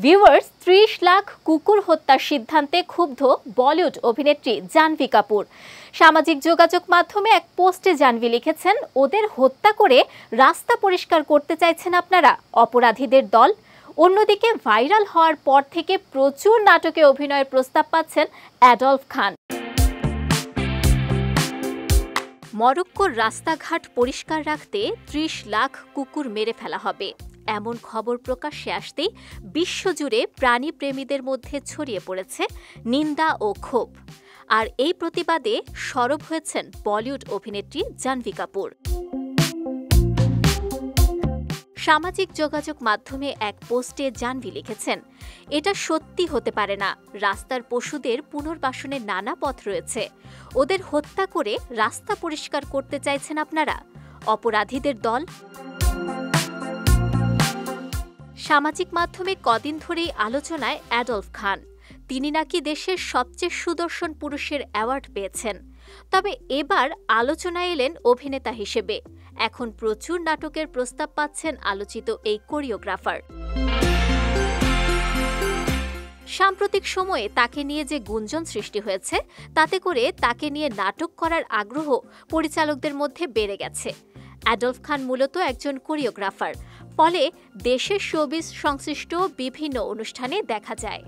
Viewers ৩০ lakh কুকুর হত্যার সিদ্ধান্তে ক্ষুব্ধ বলিউড অভিনেত্রী জাহ্নবী কাপুর। সামাজিক যোগাযোগ মাধ্যমে এক পোস্টে জাহ্নবী লিখেছেন, ওদের হত্যা করে রাস্তা পরিষ্কার করতে চাইছেন আপনারা, অপরাধীদের দল। অন্যদিকে ভাইরাল হওয়ার পর থেকে প্রচুর নাটকে অভিনয়ের প্রস্তাব পাচ্ছেন অ্যাডলফ খান। মরক্কোর রাস্তাঘাট পরিষ্কার রাখতে ৩০ লাখ কুকুর মেরে ফেলা হবে, এমন খবর প্রকাশ্যে আসতেই বিশ্বজুড়ে প্রাণীপ্রেমীদের মধ্যে ছড়িয়ে পড়েছে নিন্দা ও ক্ষোভ। আর এই প্রতিবাদে সরব হয়েছেন বলিউড অভিনেত্রী জাহ্নবী কাপুর। সামাজিক যোগাযোগ মাধ্যমে এক পোস্টে জাহ্নবী লিখেছেন, এটা সত্যি হতে পারে না। রাস্তার পশুদের পুনর্বাসনের নানা পথ রয়েছে। ওদের হত্যা করে রাস্তা পরিষ্কার করতে চাইছেন আপনারা, অপরাধীদের দল। সামাজিক মাধ্যমে কদিন ধরেই আলোচনায় অ্যাডলফ খান। তিনি নাকি দেশের সবচেয়ে সুদর্শন পুরুষের অ্যাওয়ার্ড পেয়েছেন। তবে এবার আলোচনায় এলেন অভিনেতা হিসেবে। এখন প্রচুর নাটকের প্রস্তাব পাচ্ছেন আলোচিত এই কোরিওগ্রাফার। সাম্প্রতিক সময়ে তাকে নিয়ে যে গুঞ্জন সৃষ্টি হয়েছে, তাতে করে তাকে নিয়ে নাটক করার আগ্রহ পরিচালকদের মধ্যে বেড়ে গেছে। অ্যাডলফ খান মূলত একজন কোরিওগ্রাফার, ফলে দেশের শোবিজ সংশ্লিষ্ট বিভিন্ন অনুষ্ঠানে দেখা যায়।